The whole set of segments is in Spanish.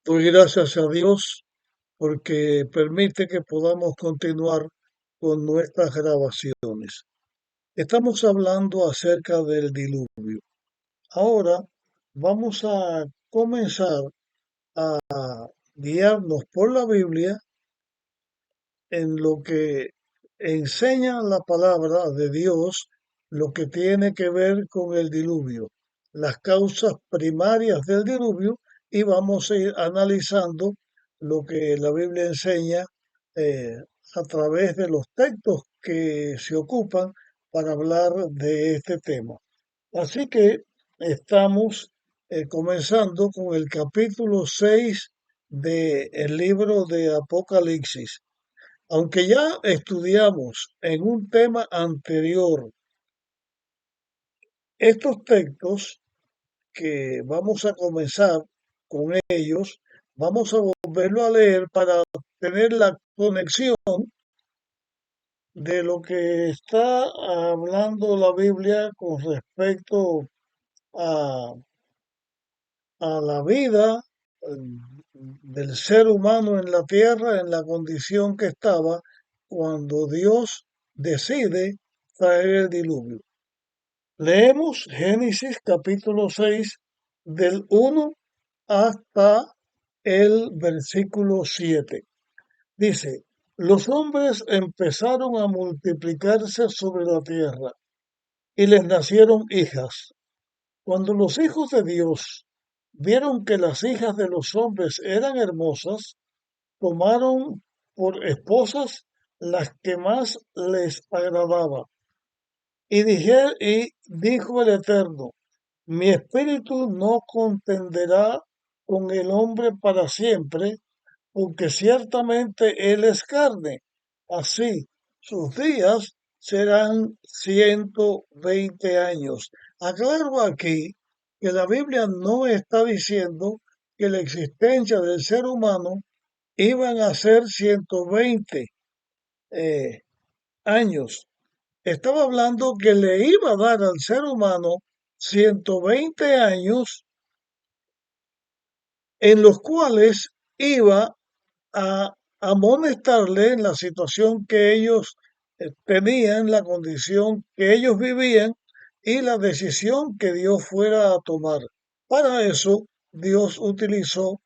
Doy gracias a Dios porque permite que podamos continuar con nuestras grabaciones. Estamos hablando acerca del diluvio. Ahora vamos a comenzar a guiarnos por la Biblia en lo que enseña la palabra de Dios, lo que tiene que ver con el diluvio, las causas primarias del diluvio, y vamos a ir analizando lo que la Biblia enseña eh, a través de los textos que se ocupan para hablar de este tema. Así que estamos comenzando con el capítulo 6 del libro de Apocalipsis. Aunque ya estudiamos en un tema anterior estos textos que vamos a comenzar con ellos, vamos a volverlo a leer para tener la conexión de lo que está hablando la Biblia con respecto a, a la vida del ser humano en la tierra, en la condición que estaba cuando Dios decide traer el diluvio. Leemos Génesis capítulo 6 del 1 hasta el versículo 7. Dice, los hombres empezaron a multiplicarse sobre la tierra y les nacieron hijas. Cuando los hijos de Dios vieron que las hijas de los hombres eran hermosas, tomaron por esposas las que más les agradaba. Y dijo el Eterno, mi espíritu no contenderá con el hombre para siempre, porque ciertamente él es carne. Así, sus días serán 120 años. Aclaro aquí que la Biblia no está diciendo que la existencia del ser humano iban a ser 120 eh, años. Estaba hablando que le iba a dar al ser humano 120 años en los cuales iba a amonestarle en la situación que ellos tenían, la condición que ellos vivían y la decisión que Dios fuera a tomar. Para eso Dios utilizó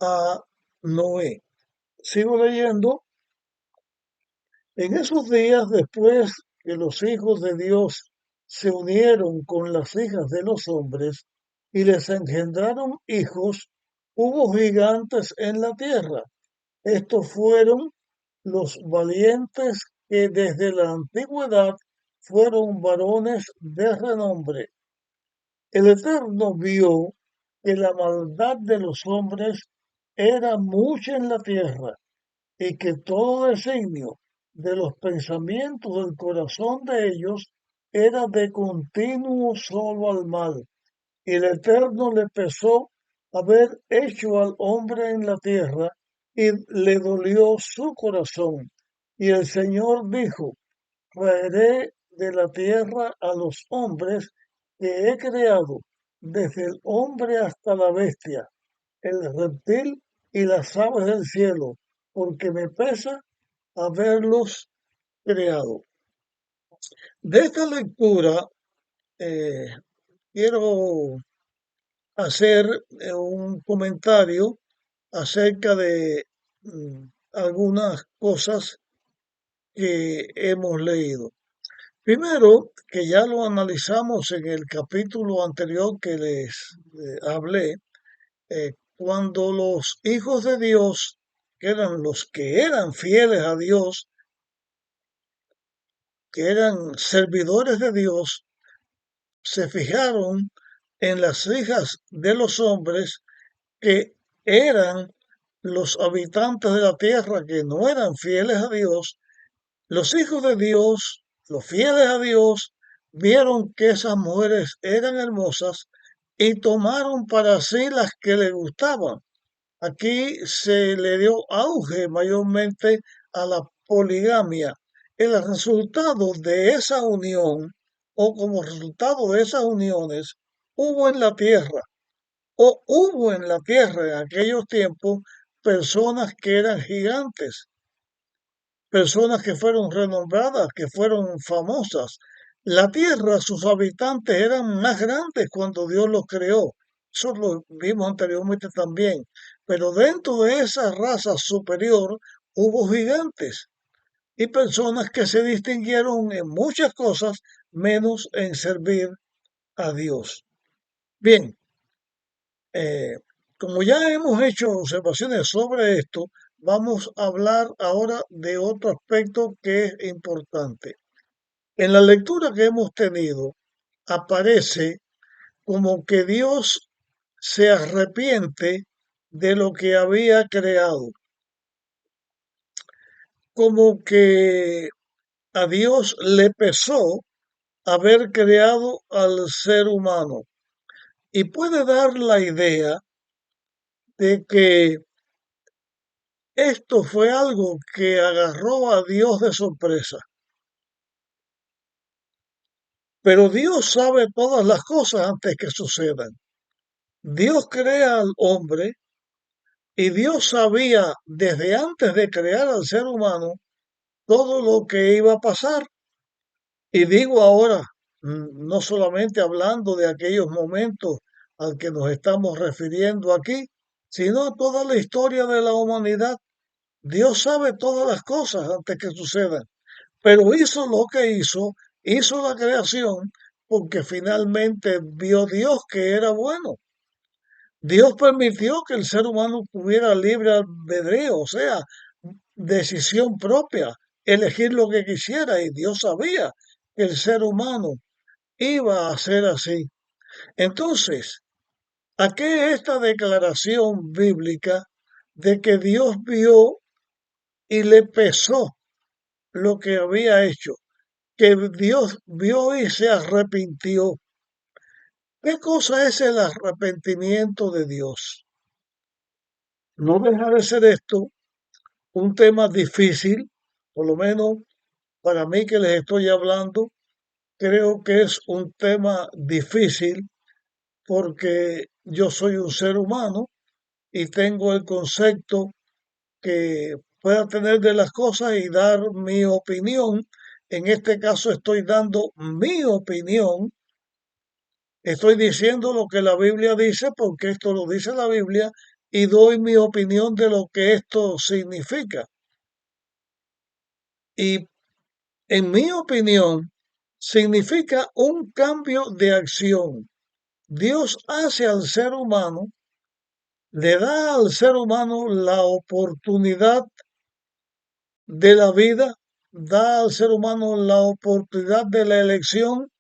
a Noé. Sigo leyendo. En esos días, después que los hijos de Dios se unieron con las hijas de los hombres y les engendraron hijos, hubo gigantes en la tierra. Estos fueron los valientes que desde la antigüedad fueron varones de renombre. El Eterno vio que la maldad de los hombres era mucha en la tierra y que todo designio de los pensamientos del corazón de ellos era de continuo solo al mal. Y el Eterno le pesó haber hecho al hombre en la tierra y le dolió su corazón. Y el Señor dijo, traeré de la tierra a los hombres que he creado, desde el hombre hasta la bestia, el reptil y las aves del cielo, porque me pesa haberlos creado. De esta lectura eh, quiero hacer un comentario acerca de algunas cosas que hemos leído. Primero, que ya lo analizamos en el capítulo anterior que les hablé, cuando los hijos de Dios, que eran los que eran fieles a Dios, que eran servidores de Dios, se fijaron en las hijas de los hombres que eran los habitantes de la tierra que no eran fieles a Dios, los hijos de Dios, los fieles a Dios, vieron que esas mujeres eran hermosas y tomaron para sí las que les gustaban. Aquí se le dio auge mayormente a la poligamia. El resultado de esa unión, o como resultado de esas uniones, hubo en la tierra o hubo en la tierra en aquellos tiempos personas que eran gigantes, personas que fueron renombradas, que fueron famosas. La tierra, sus habitantes eran más grandes cuando Dios los creó. Eso lo vimos anteriormente también. Pero dentro de esa raza superior hubo gigantes y personas que se distinguieron en muchas cosas menos en servir a Dios. Bien, eh, como ya hemos hecho observaciones sobre esto, vamos a hablar ahora de otro aspecto que es importante. En la lectura que hemos tenido, aparece como que Dios se arrepiente de lo que había creado, como que a Dios le pesó haber creado al ser humano y puede dar la idea de que esto fue algo que agarró a Dios de sorpresa. Pero Dios sabe todas las cosas antes que sucedan. Dios crea al hombre y Dios sabía desde antes de crear al ser humano todo lo que iba a pasar. Y digo ahora, no solamente hablando de aquellos momentos al que nos estamos refiriendo aquí, sino toda la historia de la humanidad. Dios sabe todas las cosas antes que sucedan, pero hizo lo que hizo la creación porque finalmente vio Dios que era bueno. Dios permitió que el ser humano tuviera libre albedrío, o sea, decisión propia, elegir lo que quisiera, y Dios sabía que el ser humano iba a ser así. Entonces, ¿a qué esta declaración bíblica de que Dios vio y le pesó lo que había hecho? Que Dios vio y se arrepintió. ¿Qué cosa es el arrepentimiento de Dios? No deja de ser esto un tema difícil, por lo menos para mí que les estoy hablando, creo que es un tema difícil porque yo soy un ser humano y tengo el concepto que pueda tener de las cosas y dar mi opinión. En este caso estoy dando mi opinión. Estoy diciendo lo que la Biblia dice porque esto lo dice la Biblia y doy mi opinión de lo que esto significa. Y en mi opinión, significa un cambio de acción. Dios hace al ser humano, le da al ser humano la oportunidad de la vida, da al ser humano la oportunidad de la elección,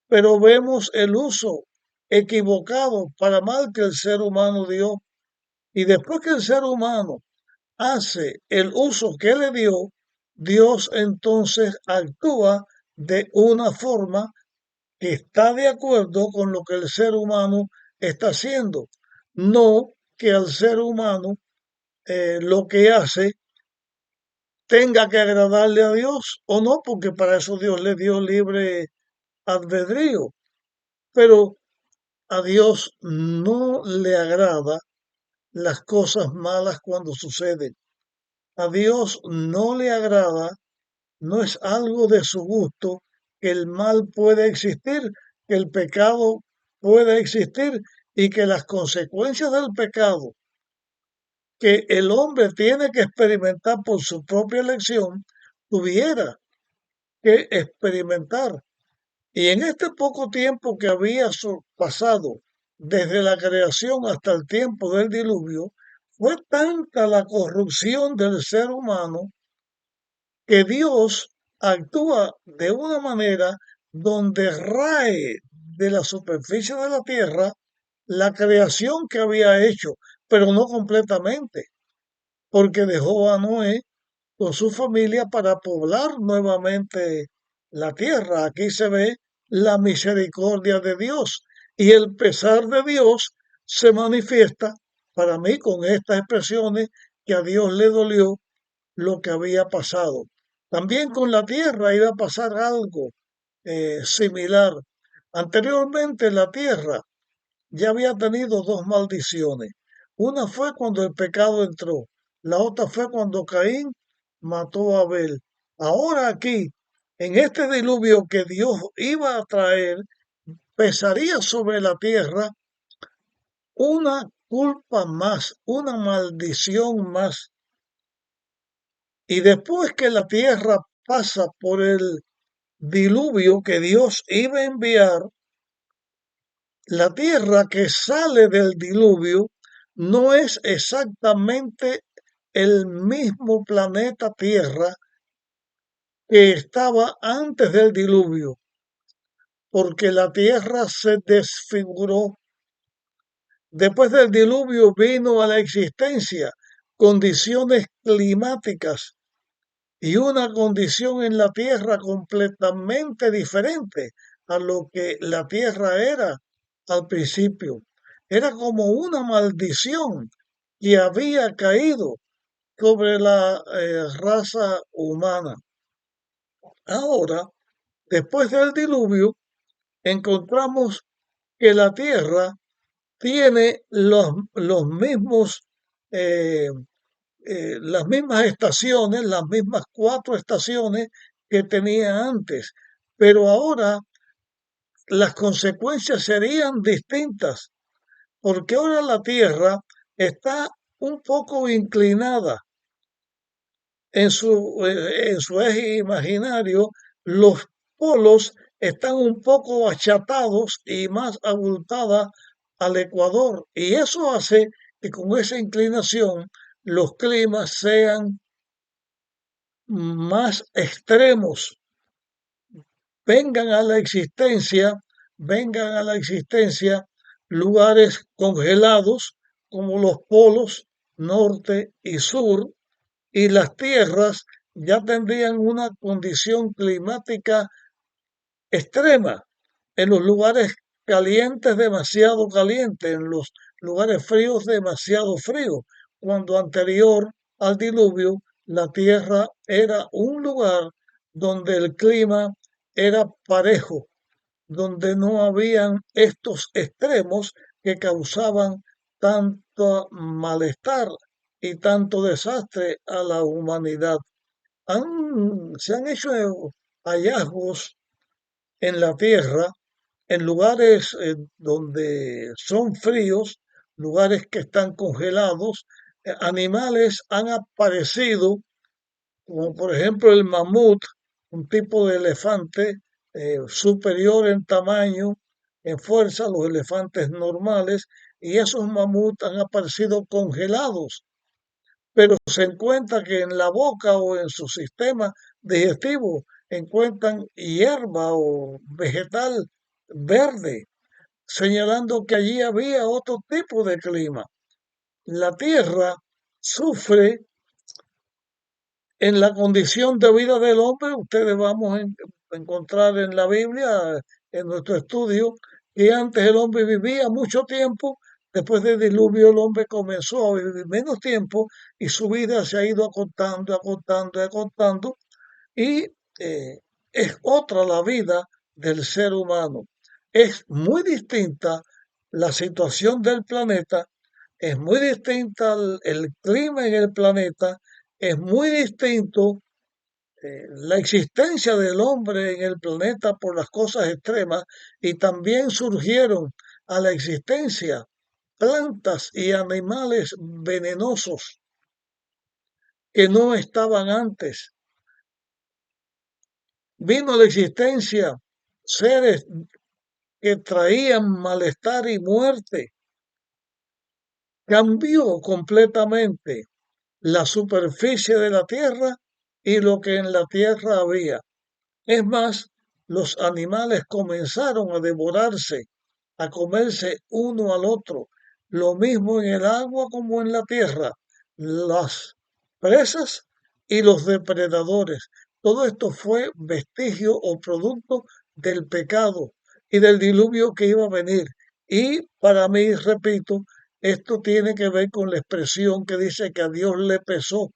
pero vemos el uso equivocado para mal que el ser humano dio. Y después que el ser humano hace el uso que le dio, Dios entonces actúa de una forma que está de acuerdo con lo que el ser humano está haciendo. No que al ser humano lo que hace tenga que agradarle a Dios o no, porque para eso Dios le dio libre albedrío. Pero a Dios no le agrada las cosas malas cuando suceden. A Dios no le agrada, no es algo de su gusto que el mal pueda existir, que el pecado pueda existir y que las consecuencias del pecado que el hombre tiene que experimentar por su propia elección, tuviera que experimentar. Y en este poco tiempo que había pasado desde la creación hasta el tiempo del diluvio, fue tanta la corrupción del ser humano que Dios actúa de una manera donde rae de la superficie de la tierra la creación que había hecho, pero no completamente, porque dejó a Noé con su familia para poblar nuevamente la tierra. Aquí se ve la misericordia de Dios y el pesar de Dios se manifiesta para mí con estas expresiones que a Dios le dolió lo que había pasado. También con la tierra iba a pasar algo similar. Anteriormente la tierra ya había tenido dos maldiciones. Una fue cuando el pecado entró, la otra fue cuando Caín mató a Abel. Ahora aquí, en este diluvio que Dios iba a traer, pesaría sobre la tierra una culpa más, una maldición más. Y después que la tierra pasa por el diluvio que Dios iba a enviar, la tierra que sale del diluvio no es exactamente el mismo planeta Tierra que estaba antes del diluvio, porque la tierra se desfiguró. Después del diluvio vino a la existencia condiciones climáticas y una condición en la tierra completamente diferente a lo que la tierra era al principio. Era como una maldición que había caído sobre la raza humana. Ahora, después del diluvio, encontramos que la tierra tiene los mismos eh, las mismas estaciones, las mismas cuatro estaciones que tenía antes, pero ahora las consecuencias serían distintas, porque ahora la Tierra está un poco inclinada en su eje imaginario, los polos están un poco achatados y más abultadas al ecuador, y eso hace que con esa inclinación los climas sean más extremos vengan a la existencia, vengan a la existencia lugares congelados como los polos norte y sur, y las tierras ya tendrían una condición climática extrema. En los lugares calientes demasiado caliente, en los lugares fríos demasiado frío, cuando anterior al diluvio la tierra era un lugar donde el clima era parejo, donde no habían estos extremos que causaban tanto malestar y tanto desastre a la humanidad. Se han hecho hallazgos en la Tierra, en lugares donde son fríos, lugares que están congelados, animales han aparecido, como por ejemplo el mamut, un tipo de elefante superior en tamaño, en fuerza a los elefantes normales, y esos mamuts han aparecido congelados, pero se encuentra que en la boca o en su sistema digestivo encuentran hierba o vegetal verde, señalando que allí había otro tipo de clima. La Tierra sufre en la condición de vida del hombre. Ustedes vamos a encontrar en la Biblia, en nuestro estudio, que antes el hombre vivía mucho tiempo. Después del diluvio el hombre comenzó a vivir menos tiempo y su vida se ha ido acortando, acortando, acortando, y es otra la vida del ser humano. Es muy distinta la situación del planeta, es muy distinta el clima en el planeta, es muy distinto la existencia del hombre en el planeta por las cosas extremas, y también surgieron a la existencia plantas y animales venenosos que no estaban antes. Vino a la existencia seres que traían malestar y muerte. Cambió completamente la superficie de la tierra y lo que en la tierra había. Es más, los animales comenzaron a devorarse, a comerse uno al otro, lo mismo en el agua como en la tierra, las presas y los depredadores. Todo esto fue vestigio o producto del pecado y del diluvio que iba a venir. Y para mí, repito, esto tiene que ver con la expresión que dice que a Dios le pesó,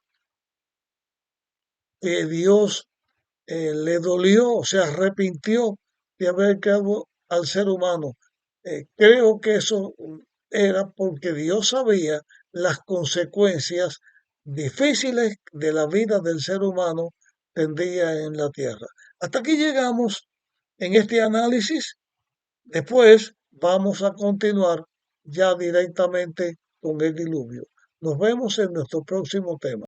que Dios le dolió, se arrepintió de haber creado al ser humano. Creo que eso era porque Dios sabía las consecuencias difíciles de la vida del ser humano tendría en la tierra. Hasta aquí llegamos en este análisis. Después vamos a continuar ya directamente con el diluvio. Nos vemos en nuestro próximo tema.